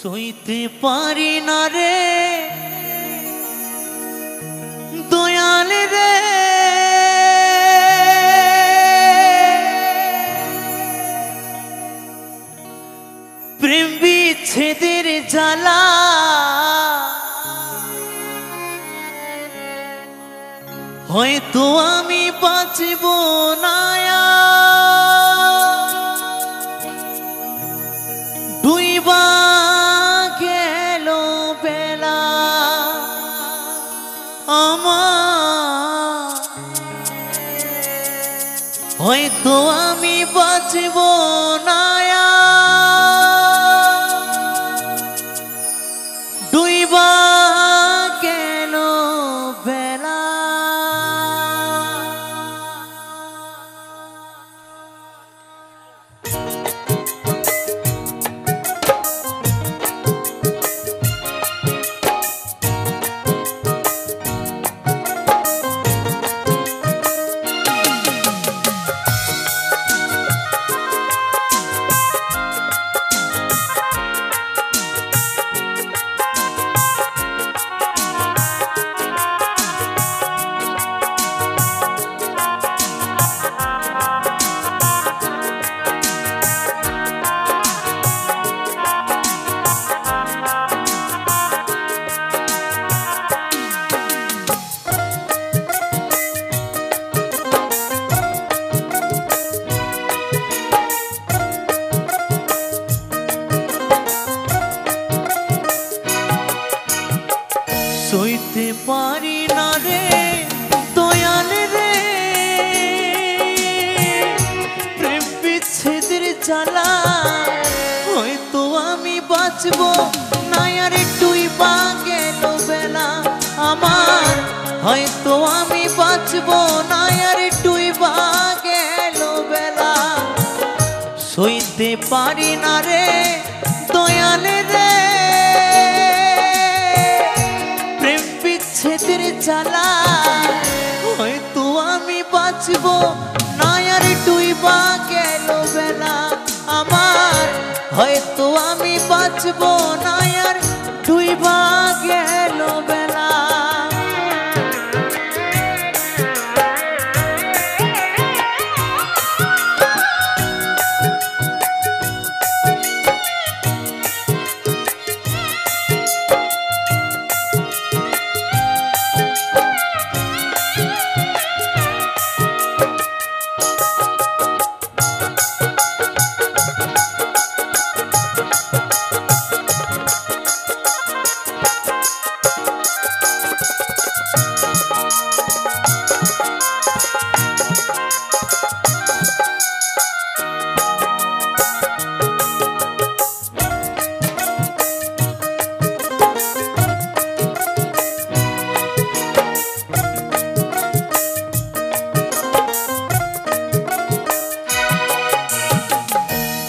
সইতে পারি না রে দয়াল রে, প্রেম বিচ্ছেদের জ্বালা হয়তো আমি বাঁচব না। ডুইবা গেল বেলা আমার, হয়তো আমি বাঁচব না। ডুইবা গেল বেলা, সইতে পারি না রে দয়াল রে, প্রেম বিচ্ছেদের জ্বালা হয়তো আমি বাঁচব না। আর ডুইবা গেল বেলা আমার, হয়তো আমি বাঁচব না। আর ডুইবা গেল বেলা, সইতে পারি না রে দয়াল রে, বিচ্ছেদের জ্বালা হয়তো আমি বাঁচব না। আর ডুইবা গেল বেলা আমার, হয়তো আমি বাঁচব না। আর ডুইবা গেল বেলা,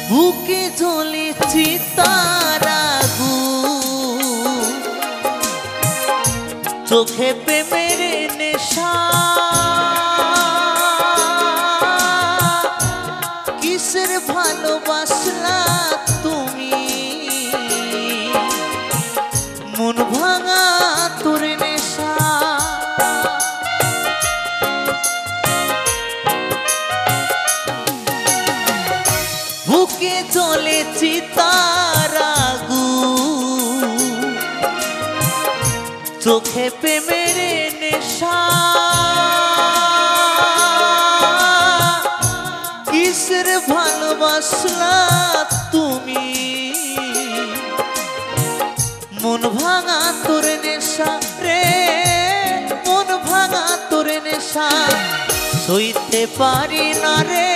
বুকে জ্বলে চিতার আগুন, চোখে প্রেমের নেশা, কিসের ভালোবাসলা তুমি, মন ভাঙা তোর নেশা। বুকে জ্বলে চিতার আগুন, চোখে প্রেমের নেশা, কিসের ভালোবাসলা তুমি, মন ভাঙা তোর নেশা রে, মন ভাঙা তোর নেশা। সইতে পারি না রে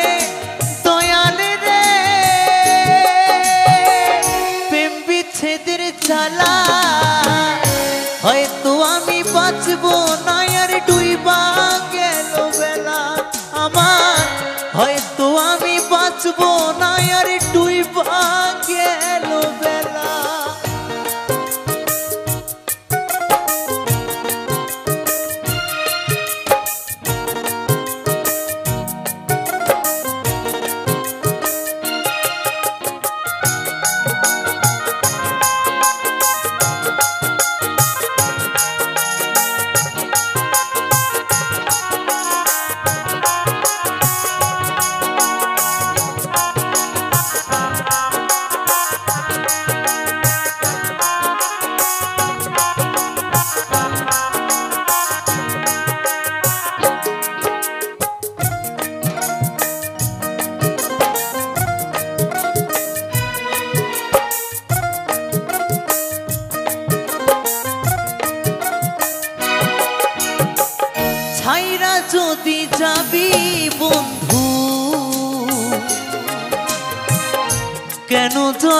দয়াল রে, প্রেম বিচ্ছেদের জ্বালা হয়তো আমি বাঁচব না। আর ডুইবা গেল বেলা আমার, হয়তো আমি বাঁচব না। আর ডুইবা গেল বেলা,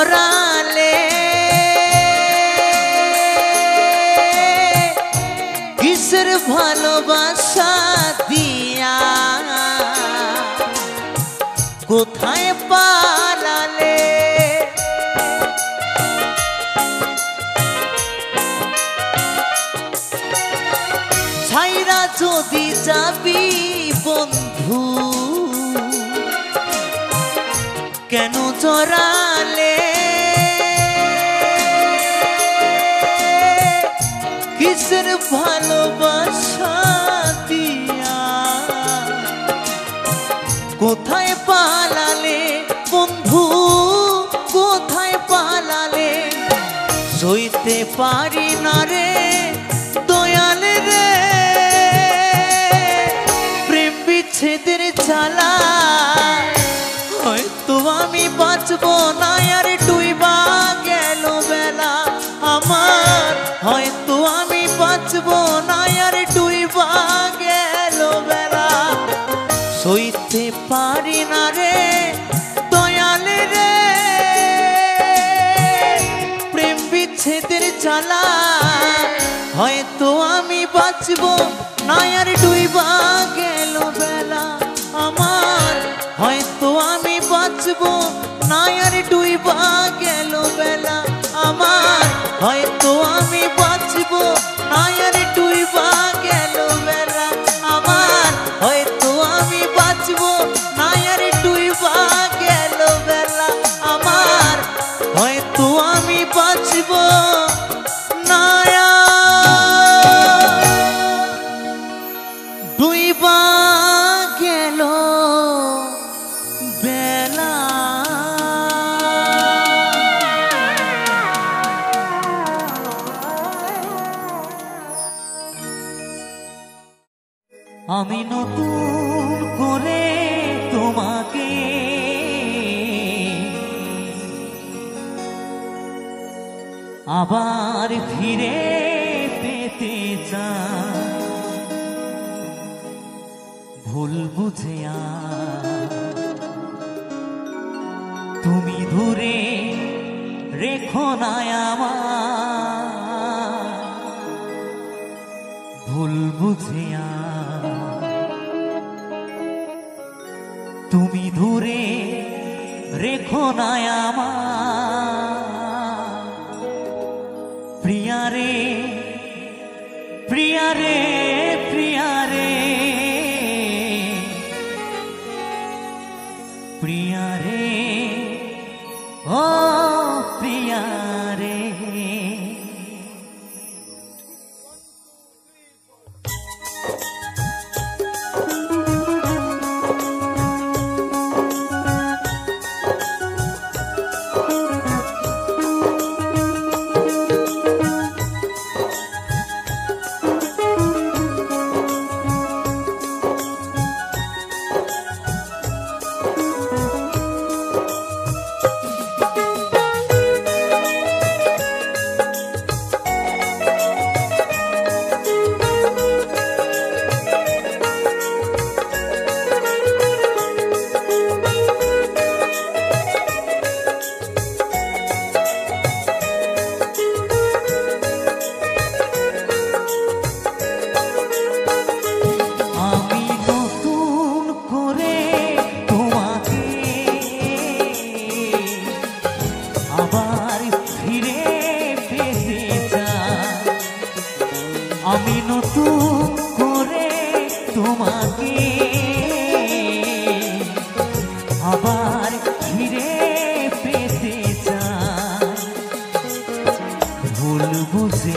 জড়ালে কিসের ভালোবাসা দিয়া কোথায় পালালে ছাইরা যদি যাবি বন্ধু কেন জড়ালে কিসের ভালোবাসা দিয়া কোথায় পালালে বন্ধু কোথায় পালালে সইতে পারি না রে দয়াল রে প্রেম বিচ্ছেদের জ্বালা হয়তো আমি বাঁচবো না আর ডুইবা গেল বেলা আমার হয়তো আমি বাঁচবো না আর ডুইবা গেল বেলা সইতে পারি না রে দয়াল রে প্রেম বিচ্ছেদের জ্বালা হয়তো আমি বাঁচবো না আর ডুইবা গেল বেলা আমার হয়তো আমি বাঁচবো না আর ডুইবা গেল বেলা আমার হয়তো আমি বাঁচবো না আর ডুইবা গেল বেলা আমার হয়তো আমি বাঁচবো না আর ডুইবা গেল বেলা আমার হয়তো আমি বাঁচবো না ডুইবা গেল বেলা আমি নতুন করে তোমাকে আবার ফিরে পেতে চাই ভুল বুঝে তুমি দূরে রেখো না আমার ভুল বুঝে তুমি দূরে রেখো না আমার প্রিয়া রে প্রিয়া রে প্রিয়া রে প্রিয়া রে ও প্রিয়া রে আমি নতুন করে তোমাকে আবার ফিরে পেতে চাই ভুল বুঝে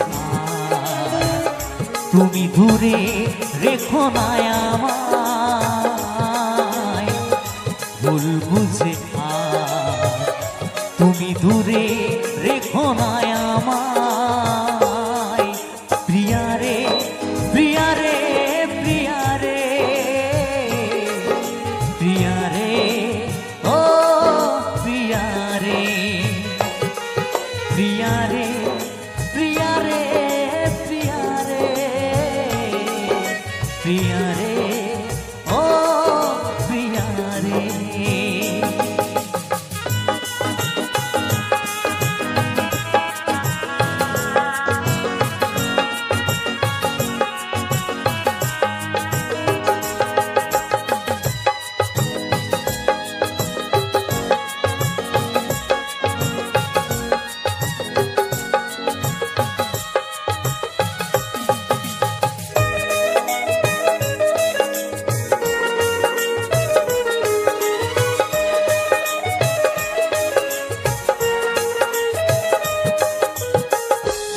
তুমি দূরে রেখো না আমায় ভুল বুঝে তুমি দূরে রেখো না আমায় প্রিয়া রে প্রিয়া রে প্রিয়া রে প্রিয়া রে ও প্রিয়া রে প্রিয়া রে প্রিয়া রে প্রিয়া রে প্রিয়া রে ও প্রিয়া রে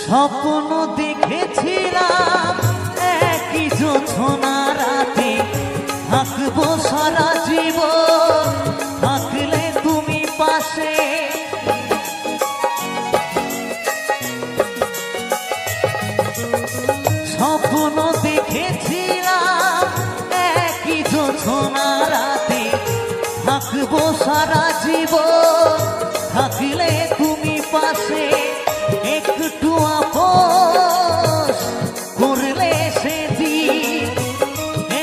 স্বপ্ন দেখেছিলাম একই জোছনা রাতে থাকবো সারা জীবন, থাকলে তুমি পাশে। স্বপ্ন দেখেছিলাম একই জোছনা রাতে থাকবো সারা জীবন, থাকলে তুমি পাশে। একটু আপোষ করলে সেদিন,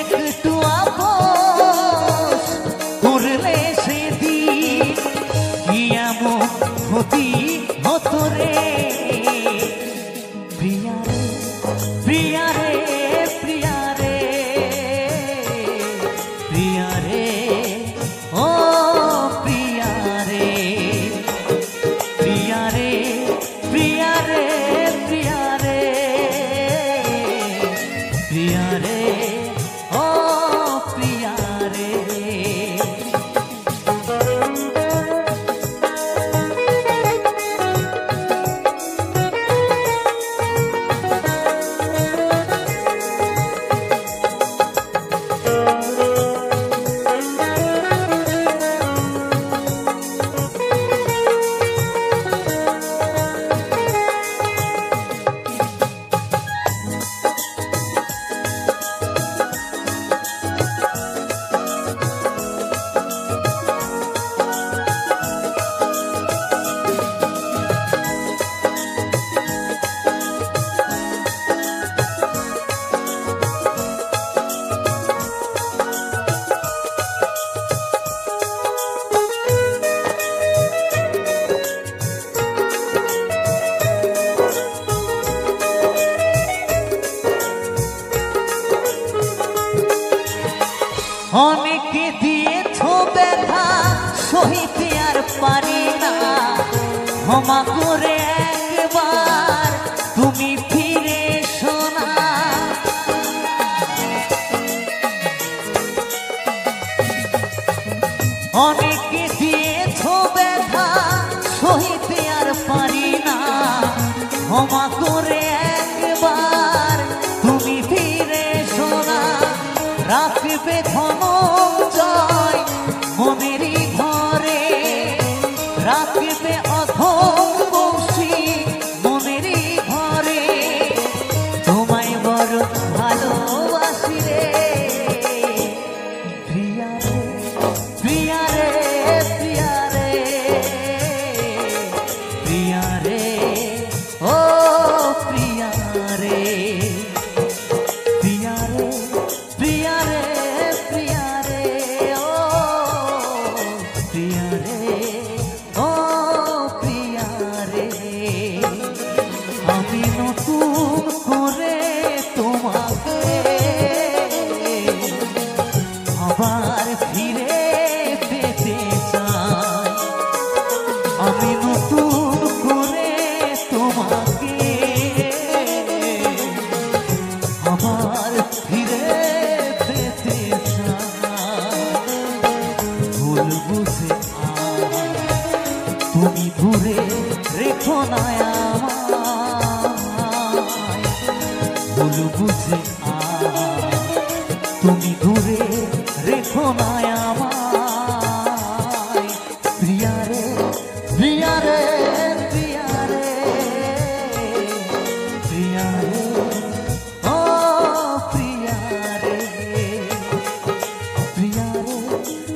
একটু আপোষ করলে সেদিন কি এমন ক্ষতি হতো রে। প্রিয়া রে প্রিয়া রে প্রিয়া রে প্রিয়া রে ও প্রিয়া রে প্রিয়া রে প্রিয়া রে প্রিয়া রে প্রিয়া রে ও প্রিয়া রে। অনেকে দিয়েছো ব্যথা সহিতে আর পারি না, ক্ষমা করে একবার তুমি ফিরে এসো না। অনেকে দিয়েছো ব্যথা সহিতে আর পারি না, ক্ষমা করে একবার তুমি ফিরে এসো না। রাখবে ধনঞ্জয় মনেরই ঘরে, রাখবে অধম বংশী মনেরই ঘরে, তোমায় বড় ভালোবাসি রে। প্রিয়া রে প্রিয়া রে প্রিয়া রে প্রিয়া রে ও প্রিয়া রে প্রিয়া রে প্রিয়া রে প্রিয়া রে ও প্রিয়া রে ও প্রিয়া রে। আমি নতুন করে তোমাকে আবার ফিরে পেতে চাই, আমি নতুন করে তোমাকে আবার ফিরে পেতে চাই। ভুল বুঝে তুমি দূরে রেখো না আমায়, ভুল বুঝে তুমি দূরে রেখো না আমায়। প্রিয়া রে প্রিয়া রে প্রিয়া রে প্রিয়া রে ও প্রিয়া রে প্রিয়া রে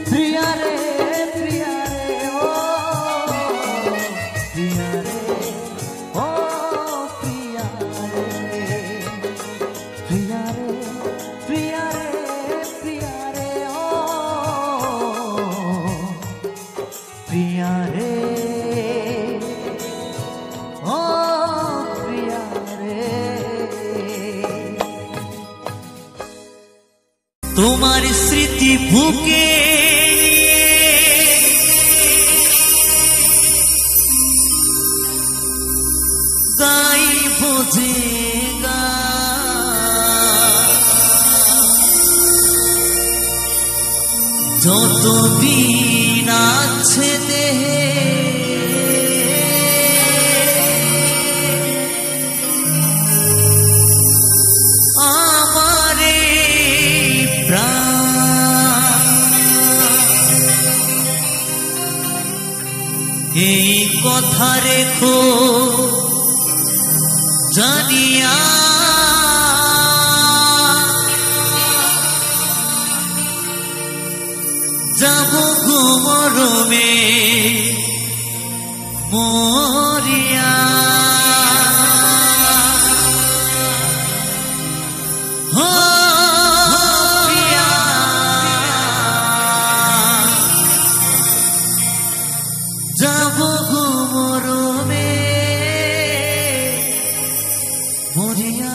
প্রিয়া রে প্রিয়া রে ও প্রিয়া রে ও প্রিয়া রে প্রিয়া রে প্রিয়া রে প্রিয়া রে ও প্রিয়া রে ও প্রিয়া রে। তোমার স্মৃতি বুকে গাইব যে গান, যতদিন আছে দেহে কথা রেখো জানিয়া যাব গো মরমে মরিয়া যাব গো মরমে মরিয়া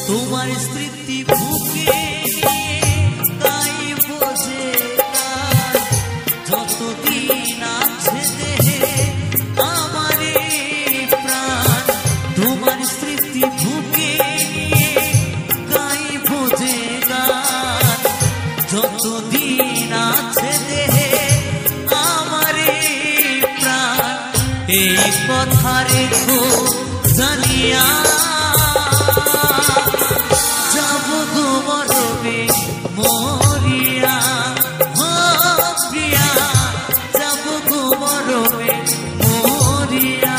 তোমার স্মৃতি বুকে তাই বোঝে যতদিন আছে দেহে আমার প্রাণ তোমার স্মৃতি বুকে তাই বোঝে যতদিন আছে দেহে আমার প্রাণ এই কথা রেখো জানিয়া যাব গো মরমে মরিয়া প্রিয়া যাব গো মরমে মরিয়া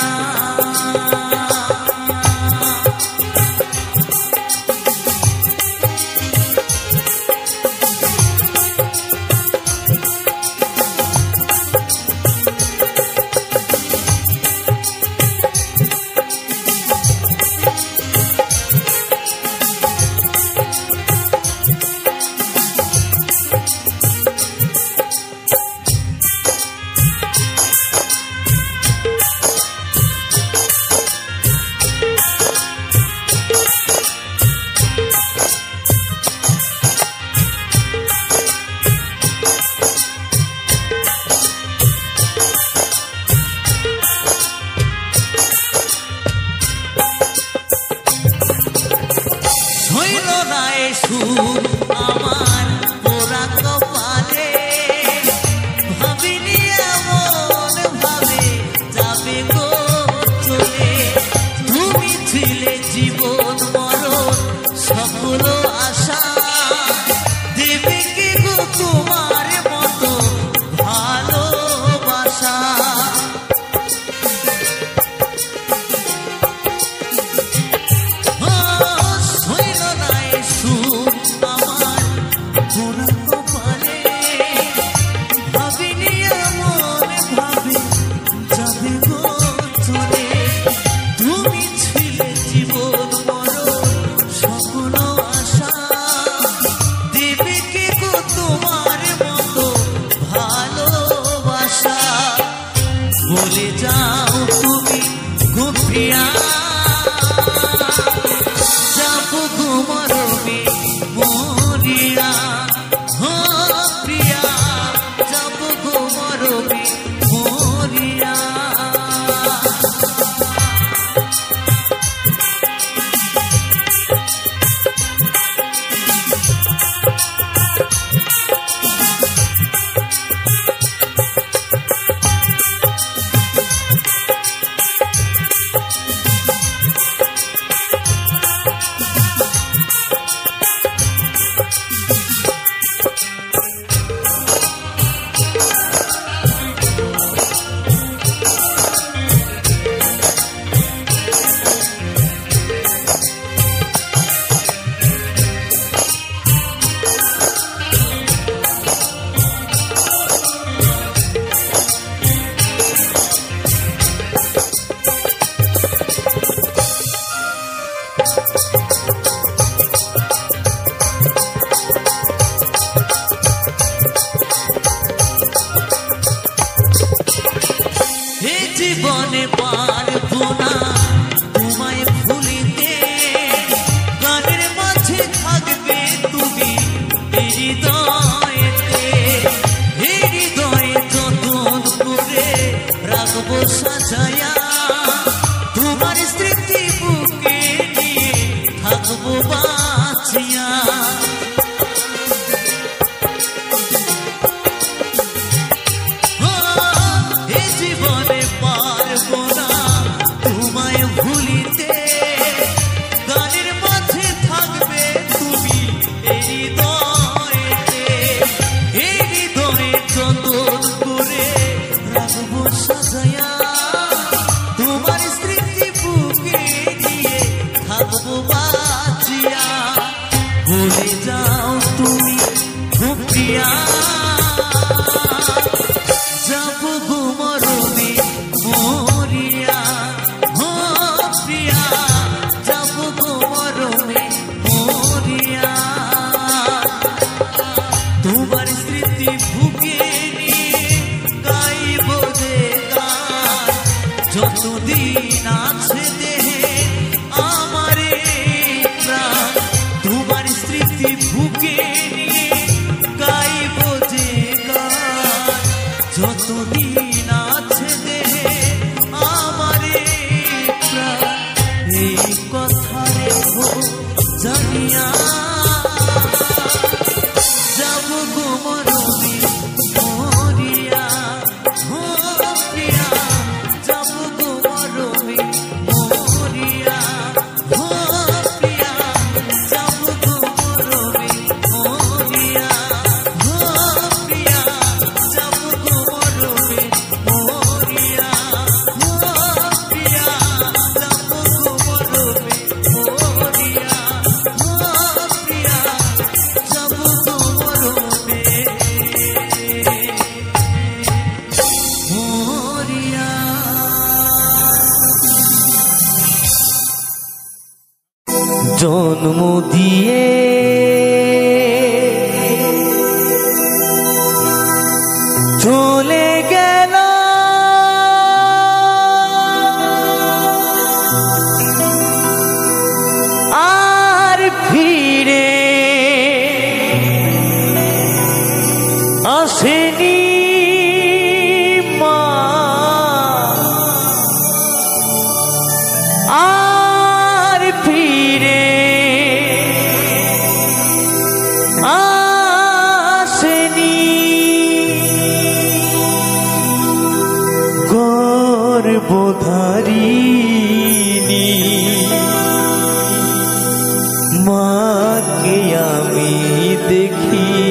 জীবনে পারবো না তোমায় ভুলিতে, গানের মাঝে থাকবে তুমি হৃদয়েতে, হৃদয়ে যতন করে রাখবো সাজায়া, তোমার স্মৃতি বুকে নিয়ে থাকবো বাঁচিয়া। জীবনে পারবো না তোমায় ভুলিতে, গানের মাঝে থাকবে তুমি হৃদয়েতে, হৃদয়ে যতন করে রাখবো সাজায়া, তোমার স্মৃতি বুকে নিয়ে থাকবো বাঁচিয়া। ভুলে যাও তুমি খুব প্রিয়া, যাবো গো মরণে মরিয়া, হো প্রিয়া যাবো গো মরণে মরিয়া, তোমার স্মৃতি বুকে নিয়ে গাইব যে গান, যতদিন আছে দেহে আমার প্রাণ, তোমার স্মৃতি বুকে নিয়ে গাইব যে গান, যতদিন আছে দেহে আমার প্রাণ। এই কথা রেখো জানিয়া, যাবো গো মরণে মরিয়া, হো প্রিয়া যাবো গো মরণে মরিয়া, হো প্রিয়া যাবো গো মরণে মরিয়া, হো প্রিয়া যাবো গো মরণে মরিয়া, হো প্রিয়া যাবো গো মরণে মরিয়া, হো প্রিয়া যাবো গো মরণে মরিয়া। জন্ম দিয়ে চলে গেল আর ফিরে আসেনি মা, আর ফিরে আসেনি, গর্ভধারিণী মাকে আমি দেখিনি।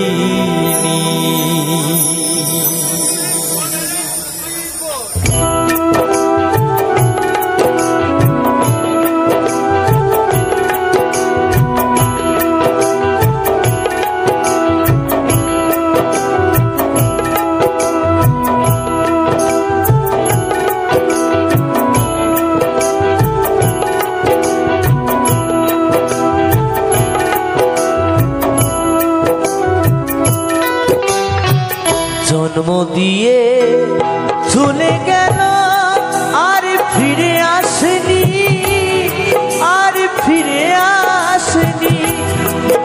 জন্ম দিয়ে চলে গেল আর ফিরে আসেনি, আর ফিরে আসেনি,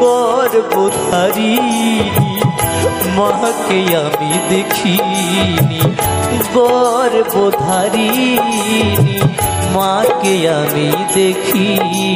গর্ভধারিণী মাকে আমি দেখিনি, গর্ভধারিণী মাকে আমি দেখিনি।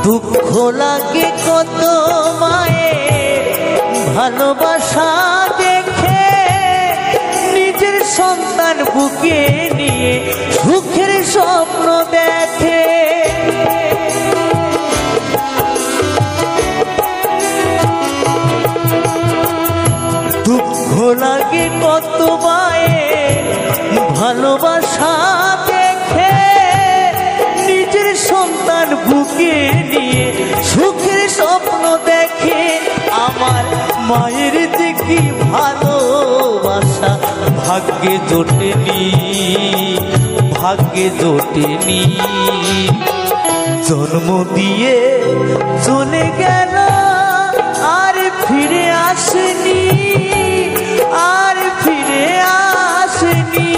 দুঃখ লাগে কত মায়ের ভালোবাসা দেখে, নিজের সন্তান বুকে নিয়ে সুখের স্বপ্ন দেখে। দুঃখ লাগে কত মায়ের ভালোবাসা দেখে, নিজের সন্তান মায়ের যে কি ভালোবাসা ভাগ্যে জোটেনি, ভাগ্যে জোটেনি। জন্ম দিয়ে চলে গেল আর ফিরে আসেনি, আর ফিরে আসেনি।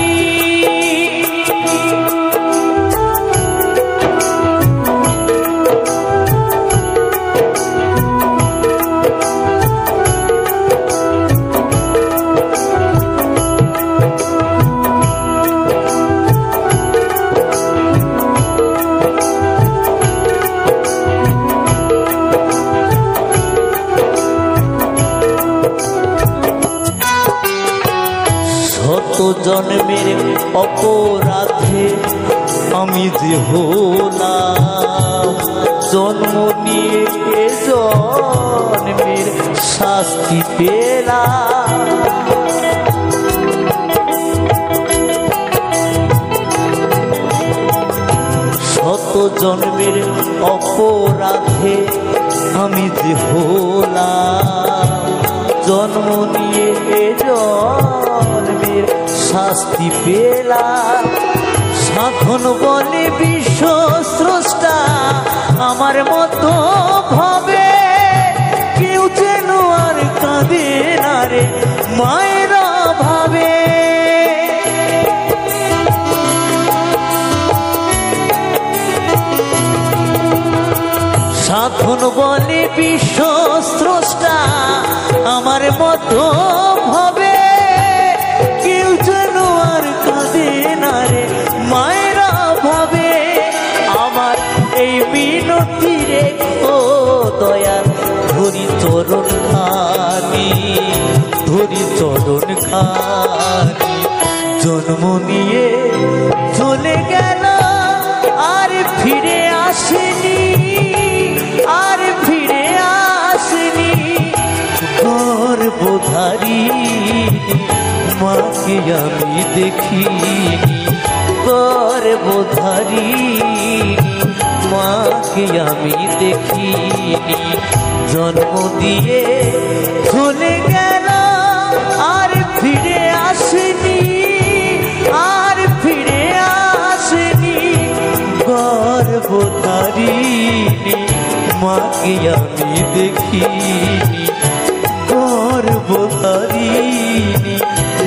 শত জন্মের অপরাধে আমি যে হলাম, জন্ম নিয়ে এ জন্মের শাস্তি পেলাম। শত জন্মের অপরাধে আমি যে হলাম, জন্ম নিয়ে এ জন্মের শাস্তি পেলাম। সাধন বলে বিশ্ব স্রষ্টা আমার মতো ভাবে, কেউ যেন আর কাঁদে না রে মায়ের ভাবে। সাধন বলে বিশ্ব স্রষ্টা আমার মতো ভাবে, কেউ যেন আর কাঁদে না রে মায়েরা ভাবে। আমার এই মিনতি রেখো দয়াল, ধরি চরণ খানি, ধরি চরণ খানি। জন্ম নিয়ে চলে গেল আর ফিরে আসেনি, আর ফিরে আসেনি। গর্ভধারিণী মাকে আমি দেখিনি, গর্ভধারিণী মাকে আমি দেখিনি। জন্ম দিয়ে চলে গেল আর ফিরে আসেনি, আর ফিরে আসেনি। গর্ভধারিণী মাকে আমি দেখিনি, গর্ভধারিণী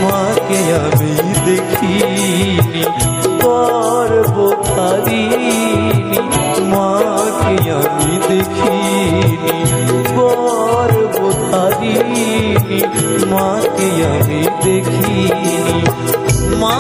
মাকে আমি দেখিনি, গর্ভধারিণী মাকে আমি দেখিনি, গর্ভধারিণী মাকে আমি দেখিনি। মা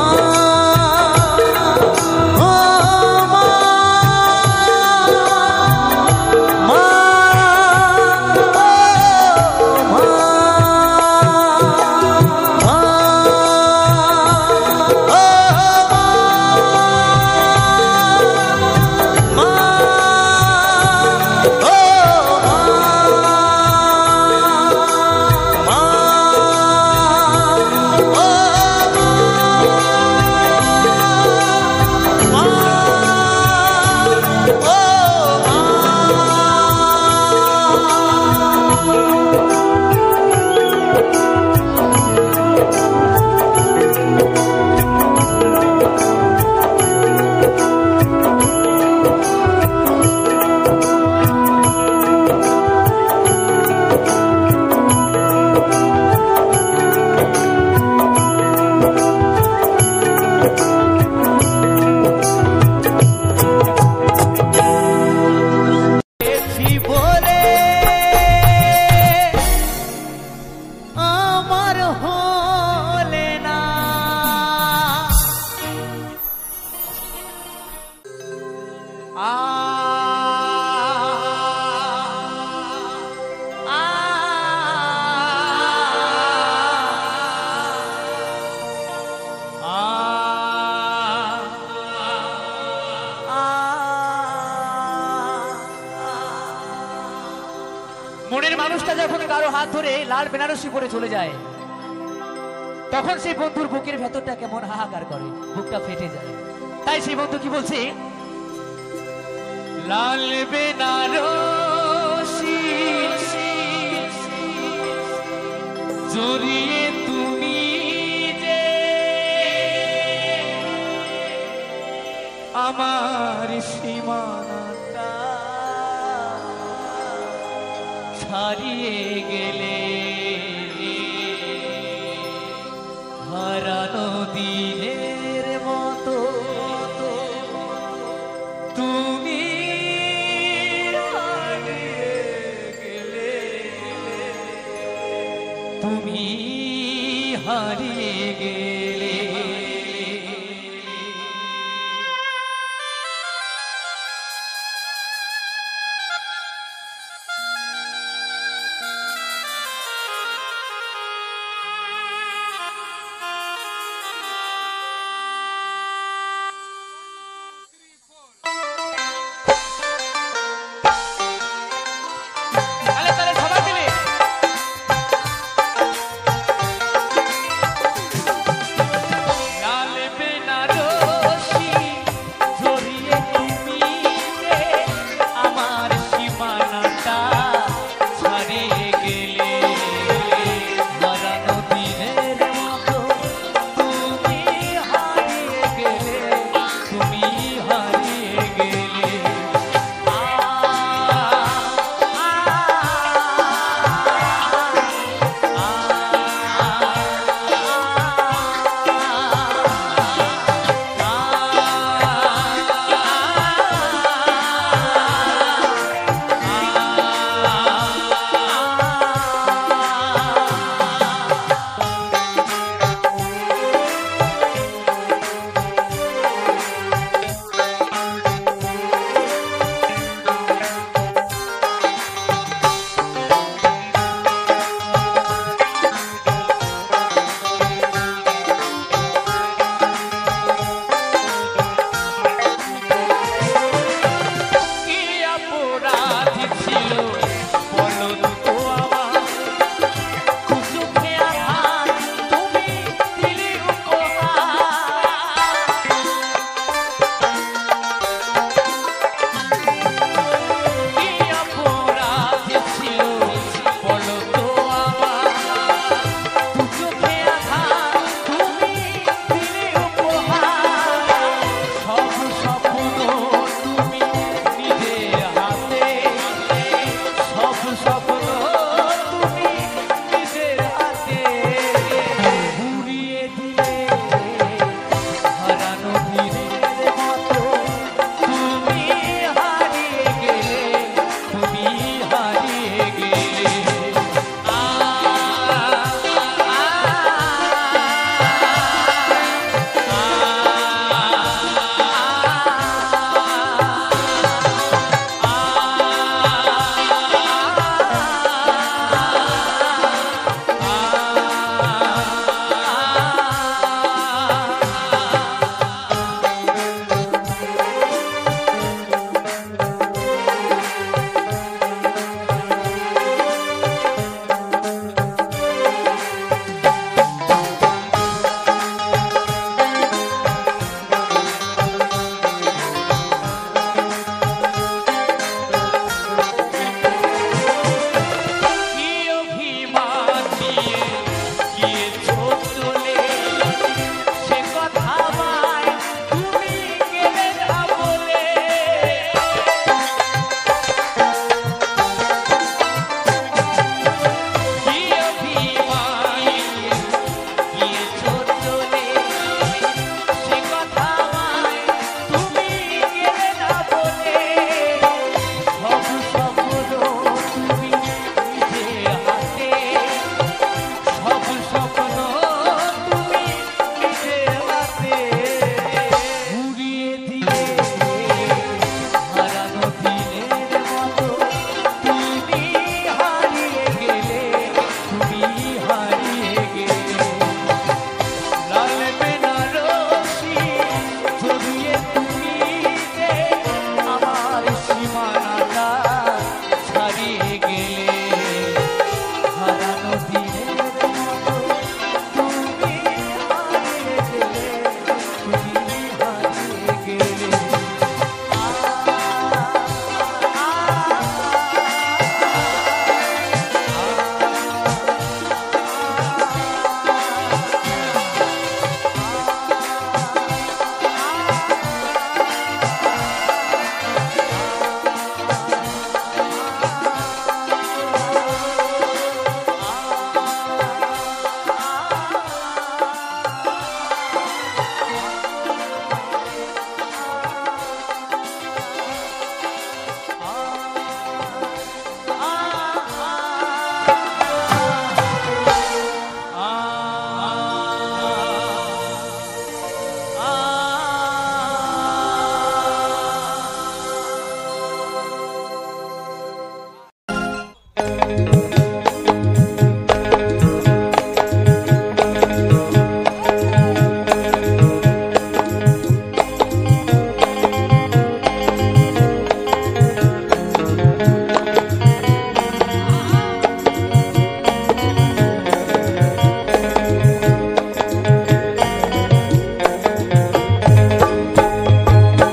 মনের মানুষটা যখন কারো হাত ধরে লাল বেনারসি পরে চলে যায়, তখন সেই বন্ধুর বুকের ভেতরটা কেমন হাহাকার করে, বুকটা ফেটে যায়। তাই সেই বন্ধু কি বলছে, লাল বেনারসি জড়িয়ে তুমি যে আমার সীমানাটা ছাড়িয়ে গেলে হারানো দিনের মতো তুমি হারিয়ে গেলে তুমি হারিয়ে গেলে তাহলে সবাই মিলে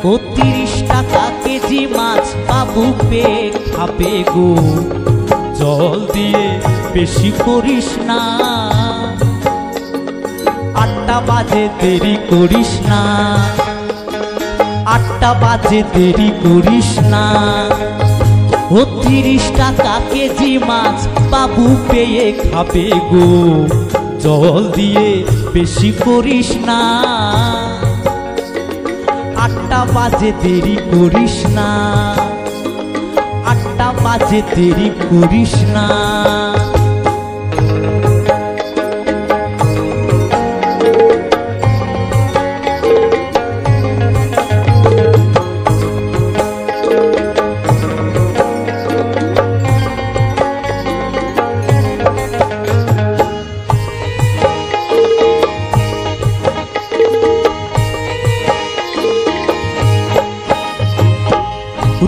ও 30 টাকা কেজি মাছ বাবু পেয়ে খাবে গো, জল দিয়ে বেশি করিস না, 8টা বাজে দেরি করিস না, 8টা বাজে দেরি করিস না। ও 30 টাকা কেজি মাছ বাবু পেয়ে খাবে গো, জল দিয়ে বেশি করিস না, 8টা বাজে দেরি করিস না, 8টা বাজে দেরি করিস না।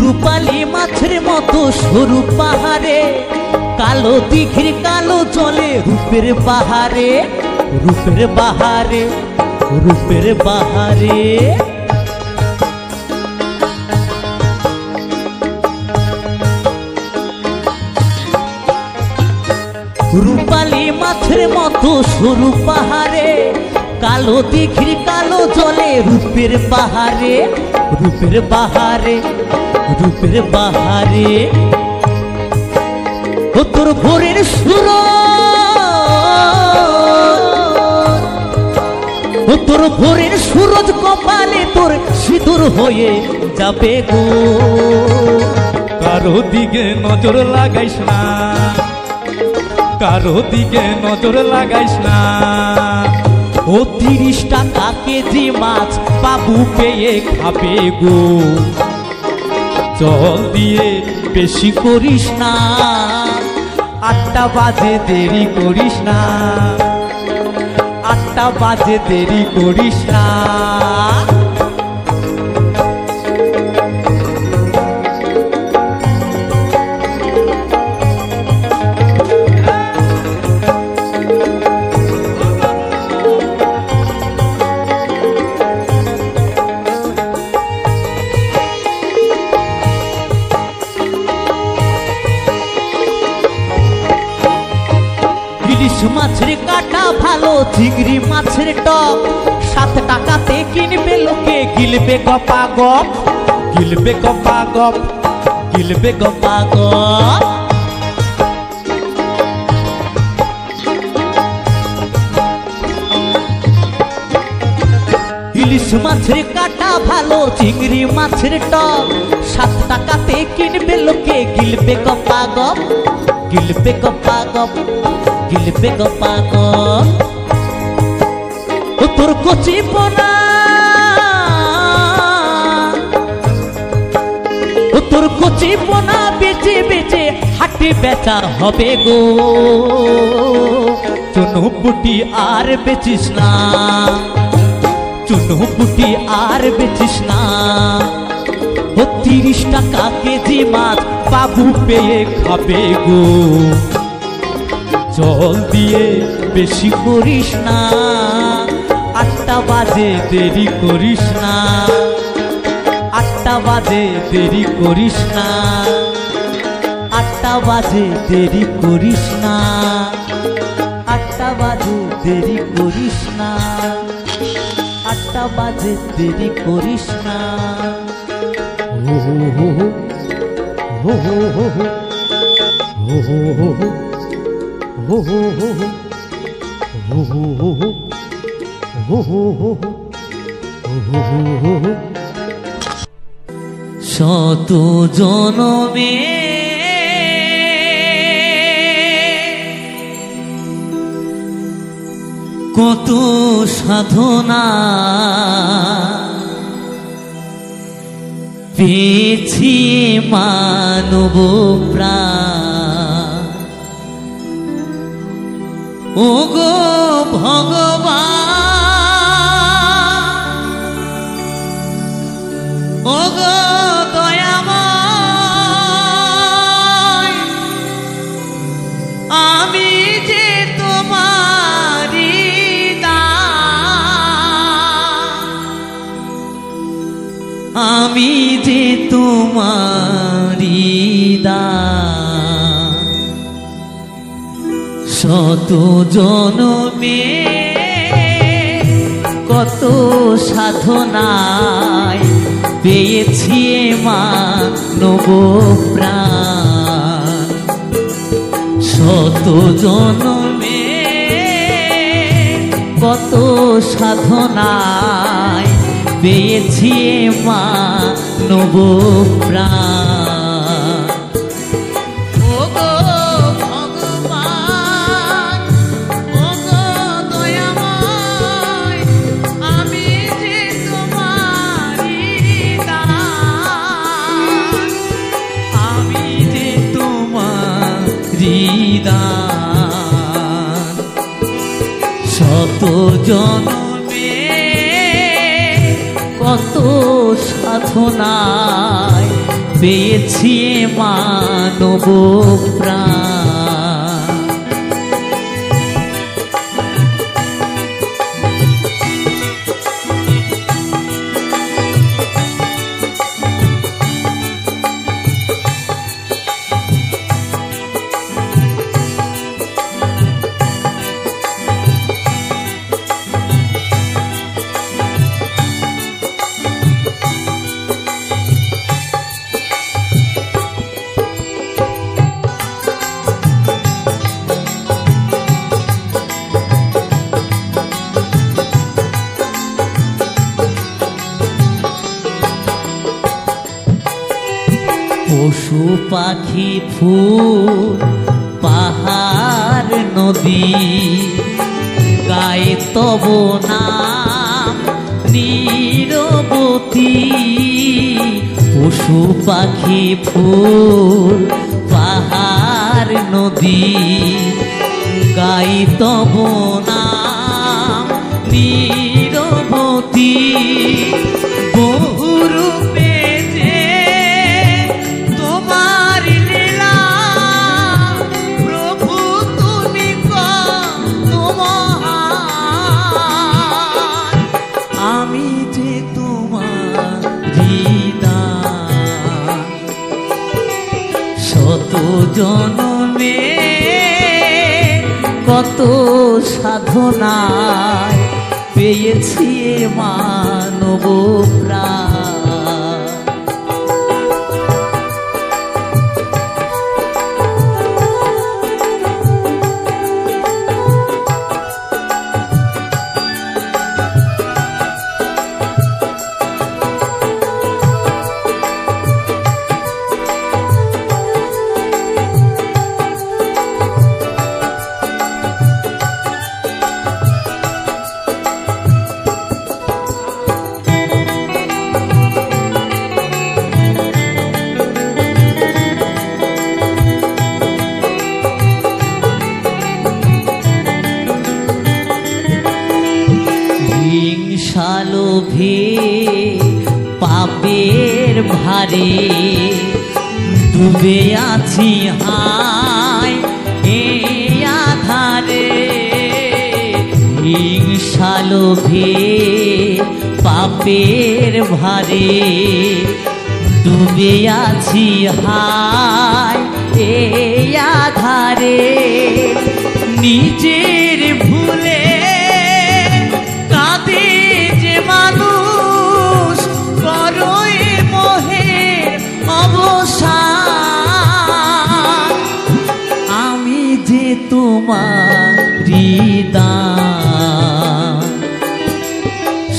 রূপালী মাছের মতো সরু পাহাড়ে, কালো দিঘির কালো জলে রূপের বাহারে, রূপের বাহারে, রূপের বাহারে। রূপালী মাছের মতো সরু পাহাড়ে, কালো দিঘির কালো জলে রূপের বাহারে, রূপের বাহারে, রূপের বাহারে। ও তোর ভোরের সুর, ও তোর ভোরের সুরজ কপালে তোর সিঁদুর হয়ে যাবে গো, কারো দিকে নজর লাগাইস না, কারো দিকে নজর লাগাইস না। ও 30 টাকা কেজি মাছ বাবু পেয়ে খাবে গো, জল দিয়ে বেশি করিস না, 8টা বাজে দেরি করিস না, 8টা বাজে দেরি করিস না। ইলিশ মাছের কাটা ভালো, চিংড়ি মাছের টক, 7 টাকাতে কিনবে লোকে, গিলবে গপা গপ, গিলবে গপা গপ, গিলবে গপা গপ। ইলিশ মাছের কাটা ভালো, চিংড়ি মাছের টক, 7 টাকাতে কিনবে লোকে, গিলবে গপা গপ, গিলবে গপা গপ, গিলবে গপা গপ। ও তোর কচি পোনা, ও তোর কচি পোনা বেচে বেচে হাটে বেচা হবে গো, চুনুপুটি আর বেচিস না, চুনুপুটি আর বেচিস না। ও 30 টাকা কেজি মাছ বাবু পেয়ে খাবে গো, জল দিয়ে বেশি করিস না, 8টা বাজে দেরি করিস না, 8টা বাজে দেরি করিস না, 8টা বাজে দেরি করিস না, 8টা বাজে দেরি করিস না, 8টা বাজে দেরি করিস না। হো হো হো হো হো হো হো হো হো হো। Ho ho ho ho ho ho ho ho ho ho ho ho. শত জনমে কত সাধনা পেয়েছি মানব প্রাণ, ওগো ভগবান, ওগো দয়াময়, আমি যে তোমারি দান, আমি যে তোমারি দান, শত জনমে কত সাধনায় পেয়েছি মানব প্রাণ, শত জনমে কত সাধনায় পেয়েছি মানব প্রাণ। ও গো ভগবান, ও গো দয়াময়, আমি যে তোমারি দান, আমি যে তোমারি দান, শত জনমে কত সাধনায় পেয়েছি মানব প্রাণ। পশু পাখি ফুল পাহাড় নদী গায়ে তব নাম নীরবতী। পশু পাখি ফুল পাহাড় নদী গায়ে তব নাম নীরবতী। বহুরূপে যে তোমার লীলা, প্রভু তুমি কত মহান, আমি যে তোমারি দান, শত জনমে কত সাধনায় পেয়েছি মানব প্রাণ। হিংসালোভে পাপের ভারে ডুবে আছি হায় এই আধারে। হিংসালোভে পাপের ভারে ডুবে আছি হায় এই আধারে। নিজের ভুলে কাঁদে যে মানুষ, করই মোহের অবসান, আমি যে তোমারি দান,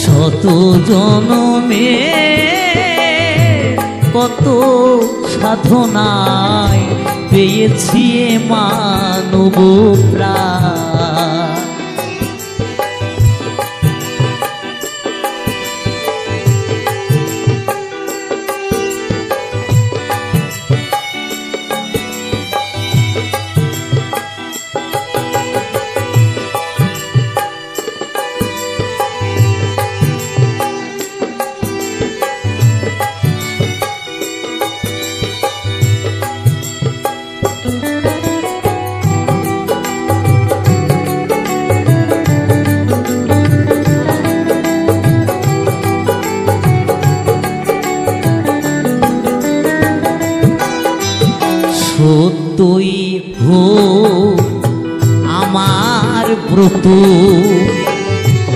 শত জনমে কত সাধনায় পেয়েছি মানব প্রাণ। সত্যই হো আমার ব্রত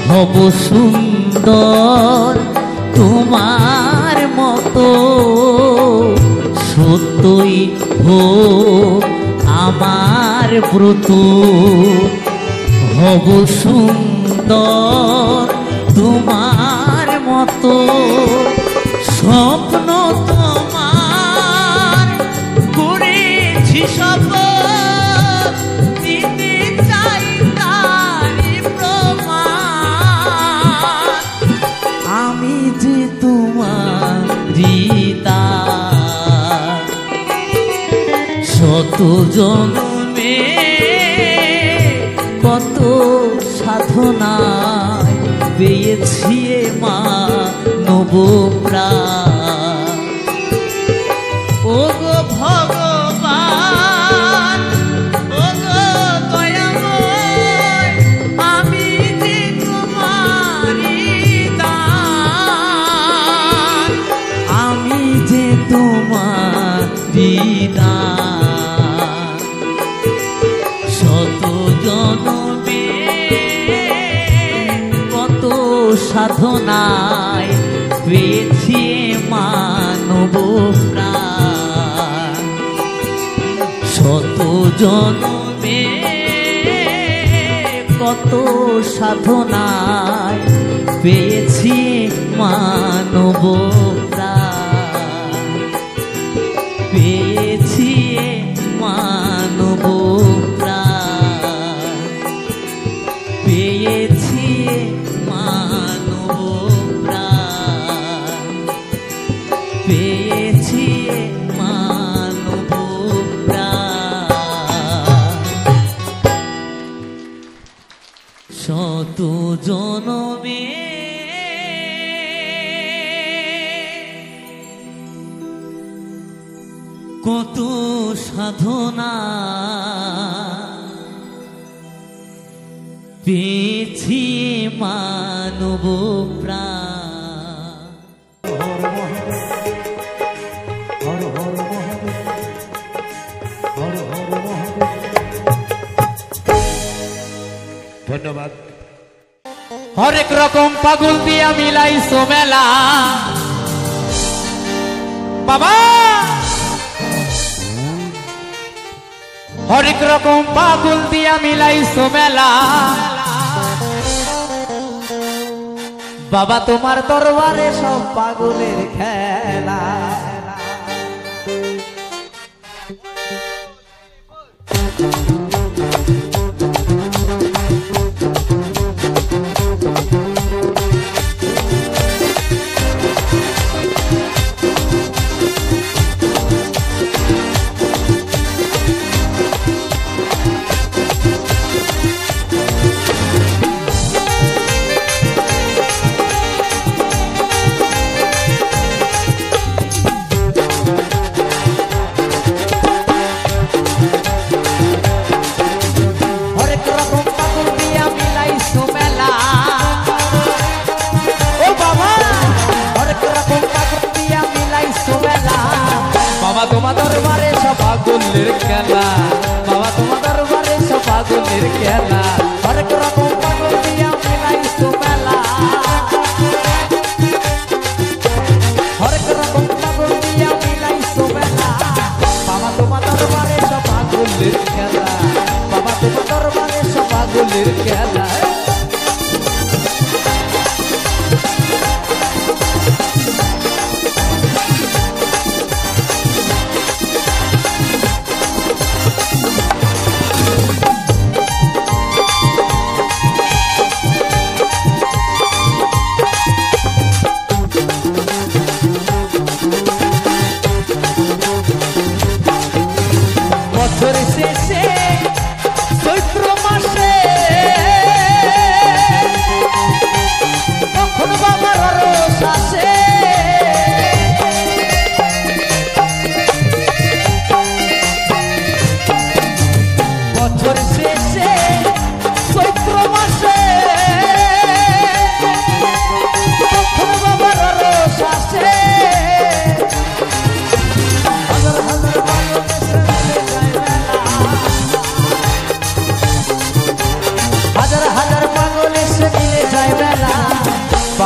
হব সুন্দর তোমার মতো সত্যই হো আমার ব্রত হব সুন্দর তোমার মতো স্বপ্ন তোমার করেছি শপথ দিতে চাই তারি প্রমাণ আমি যে তোমার হৃদয় শত জন্মে কত সাধনায় পেয়েছি মা নবপ্রাণ ও গো ভগবান ও গো দয়াময় আমি যে তোমারই দান আমি যে তোমারই দান শত জন্মে কত সাধনায় পেয়েছি মানব প্রাণ শত জন্মে কত সাধনায় পেয়েছি মানব প্রাণ পেয়েছি মানব প্রাণ পেয়েছি মানব প্রাণ পেয়েছি মানব প্রাণ শত জনমে কত সাধনা পেয়েছি মানব প্রাণ ধন্যবাদ। হরেক রকম পাগল দিয়া মিলাইছো মেলা বাবা হরেক রকম পাগল দিয়া মিলাইছো মেলা বাবা তোমার দরবারে সব পাগলের খেলা তোমার দরবারে সব পাগলের খেলা বাবা তোমার দরবারে সব পাগলের খেলা হরেক রকম পাগল দিয়া মিলাইছো মেলা হরেক রকম পাগল দিয়া মিলাইছো মেলা বাবা তোমার দরবারে সব পাগলের খেলা বাবা তোমার দরবারে সব পাগলের খেলা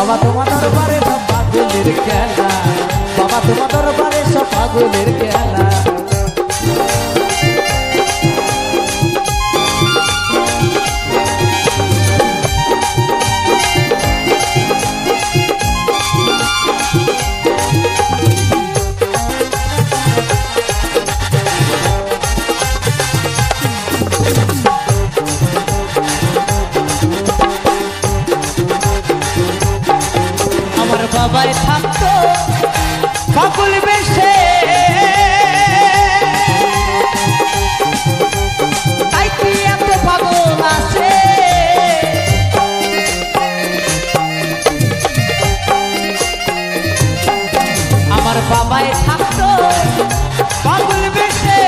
বাবা তোমার দরবারে সব পাগলের খেলা, বাবা তোমার দরবারে সব পাগলের খেলা। আমার বাবাই থাকতো পাগল বেশে, তাই কি এত পাগল আছে। আমার বাবাই থাকতো পাগল বেশে,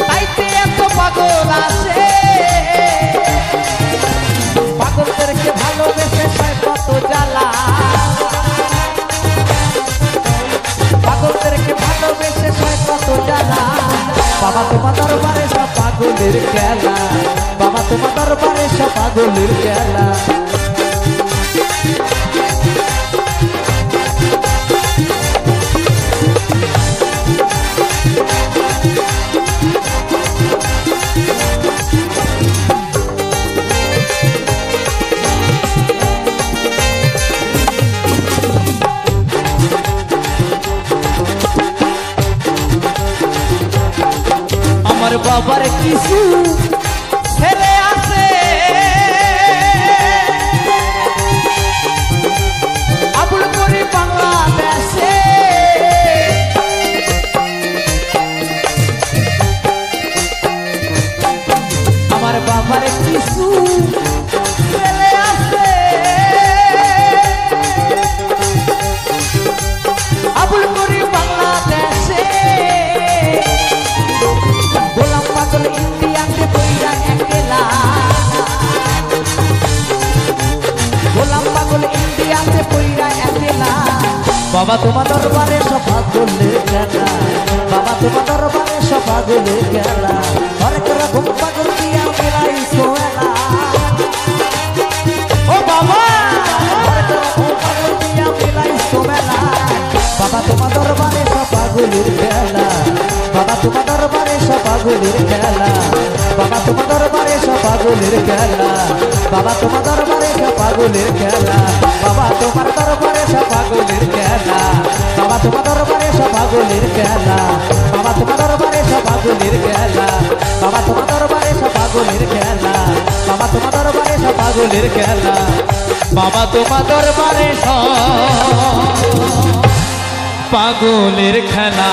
তাই কি এত পাগল আছে। পাগলদেরকে ভালোবেসে সয় কত জ্বালা, পাগলদেরকে ভালোবেসে সয় কত জ্বালা। বাবা তোমার দরবারে সব পাগলের খেলা, বাবা তোমার দরবারে সব পাগলের খেলা। আমার বাবার কিছু ছেলে আছে, আবুল করে বাংলাদেশে। আমার বাবার কিছু ছেলে আছে, আবুল করে বাংলাদেশে। গোলাম পাগল ইন্ডিয়াতে বইরা একলা, গোলাম পাগল ইন্ডিয়াতে বইরা একলা। বাবা তোমার দরবারে সব পাগলের খেলা, বাবা তোমার দরবারে সব পাগলের খেলা। হরেক রকম পাগল দিয়া মেলাই সোয়েলা, ও বাবা হরেক রকম পাগল দিয়া মেলাই সোয়েলা। বাবা তোমার দরবারে সব পাগলের খেলা, বাবা তোমার দরবারে সব পাগলের খেলা, বাবা তোমার দরবারে সব পাগলের খেলা, বাবা তোমার দরবারে সব পাগলের খেলা, বাবা তোমার দরবারে সব পাগলের খেলা, বাবা তোমার দরবারে সব পাগলের খেলা, বাবা তোমার দরবারে সব পাগলের খেলা, বাবা তোমার দরবারে সব পাগলের খেলা, বাবা তোমার দরবারে সব পাগলের খেলা। বাবা তোমার দরবারে সব পাগলের খেলা।